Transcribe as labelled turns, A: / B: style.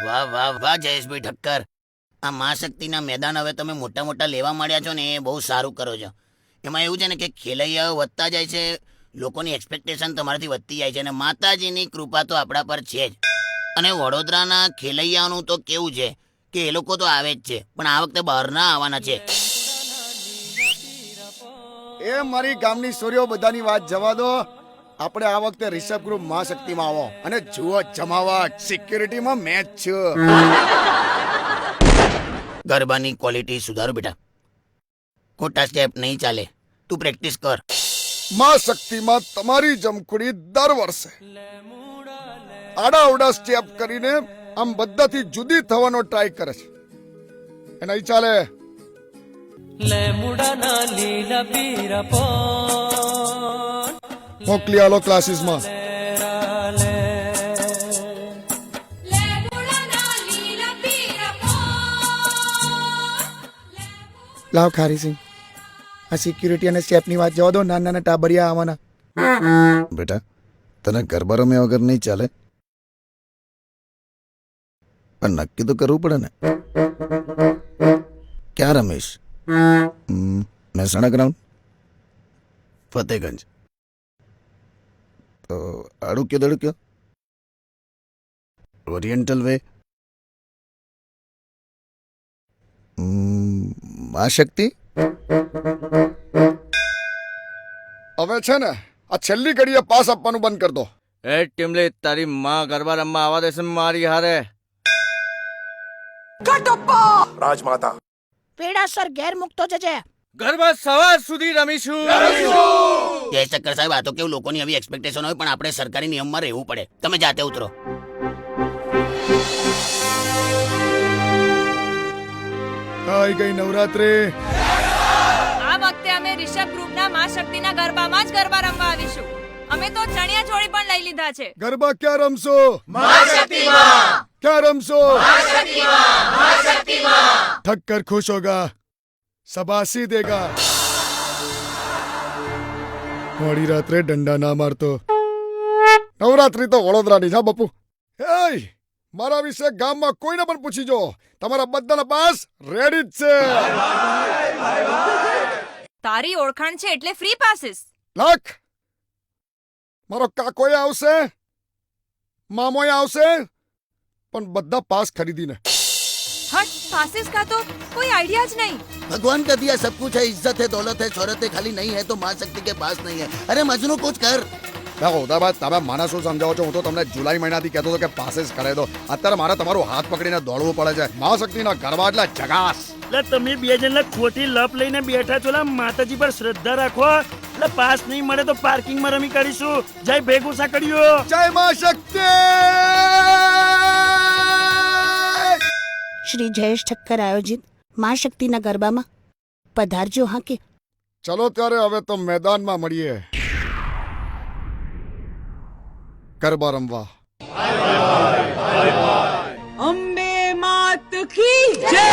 A: વાહ વાહ વાહ જયેશભાઈ ઠક્કર, આ મહાશક્તિના મેદાન હવે તમે મોટા મોટા લેવા માંડ્યા છો ને, એ બહુ સારું કરો છો. એમાં એવું છે ને કે ખેલૈયાઓ વધતા જાય છે, લોકોની એક્સપેક્ટેશન તમારાથી વધતી જાય છે, અને માતાજીની કૃપા તો આપણા પર છે જ. અને વડોદરાના ખેલૈયાઓનું તો કેવું છે કે એ લોકો તો આવે જ છે, પણ આ વખતે બહારના આવવાના છે.
B: એ મારી ગામની સોરીઓ બધાની વાત જવા દો. આપણે આ વખતે રિષભ ગ્રુપ મહાશક્તિમાં આવો અને જુઓ જમાવટ. સિક્યુરિટીમાં મેચ છે.
A: ગરબાની ક્વોલિટી સુધારો બેટા, ખોટા સ્ટેપ નહીં ચાલે, તું પ્રેક્ટિસ કર.
B: મહાશક્તિમાં તમારી જમખુડી દર વર્ષે આડા સ્ટેપ કરીને આમ બધાથી જુદી થવાનો ટ્રાય કરે છે. એ નહીં ચાલે. મોકલી આલો ક્લાસીસમાં. લાવ ખારી સિંહ, આ સિક્યુરિટી અને સ્ટેપની વાત જવા દો. નાના નાના ટાબરિયા આવવાના. બેટા, તને ગરબા રમ્યા વગર નહીં ચાલે, પણ નક્કી તો કરવું પડે ને. ક્યાં રમેશ? મહેસાણા ગ્રાઉન્ડ, ફતેગંજ. તો આડુક્યો દડુક્યો, ઓરિએન્ટલ વે, મહાશક્તિ. હવે છે ને આ છેલ્લી ઘડીએ પાસ આપવાનું બંધ કર દો.
C: એ ટીમલી, તારી માં ગરબા રમવા આવવા દેશે મારી હારે?
B: રાજમાતા
D: પેડાસર ઘેર મૂકતો જજે.
C: ગરબા સવાર સુધી રમીશું.
A: જયેશ ઠક્કર સાહેબ, આ તો કેવું લોકોની આવી એક્સપેક્ટેશન હોય, પણ આપણે સરકારી નિયમમાં રહેવું પડે. તમે જાતે ઉતરો.
B: આવી ગઈ નવરાત્રી.
E: આ વખતે અમે રિષભ ગ્રુપના મહાશક્તિના ગરબામાં જ ગરબા રમવા આવીશું. અમે તો ચણિયા ચોળી પણ લઈ લીધા છે.
B: ગરબા ક્યાં રમશો? મહાશક્તિમાં. ક્યાં રમશો? મહાશક્તિમાં. ઠક્કર ખુશ હોગા, સબાસી દેગા. મોડી રાત્રે ડંડા ના મારતો. નવરાત્રી તો વડોદરાની છે બાપુ. એય, મારા વિશે ગામમાં કોઈને પણ પૂછી જો, તમારા બધાના પાસ રેડી જ છે.
E: તારી ઓળખાણ છે એટલે ફ્રી પાસીસ.
B: લાખ મારો કાકોય આવશે, મામોય આવશે, પણ બધા પાસ ખરીદીને.
E: હટ, પાસીસ કા તો કોઈ આઈડિયા જ નહીં.
A: भगवान का दिया सब कुछ है, इज्जत है, दौलत है, शोहरत है, खाली नहीं है तो महाशक्ति के पास नहीं है. अरे मजनू कुछ कर.
B: ઉદાબાદ તમે મને શું સમજાવો છો? હું તો તમને જુલાઈ મહિનાથી કહેતો હતો કે પાસીસ કરાવી દો. અત્યારે મારે તમારું હાથ પકડીને દોડવું પડે છે. મહાશક્તિના ગરબા એટલે જગાસ.
F: એટલે તમે બે જણ ખોટી લપ લઈને બેઠા છો. માતાજી પર શ્રદ્ધા રાખો. એટલે પાસ નહીં મળે તો પાર્કિંગમાં રમી કરીશું. જય ભેગું સાંકળ્યો.
B: જય મહાશક્તિ.
D: શ્રી જયેશ ઠક્કર આયોજિત મહાશક્તિના ગરબામાં પધારજો. હા કે
B: ચલો ત્યારે હવે તો મેદાનમાં મળીએ ગરબા રમવા.
G: અંબે માત કી જય.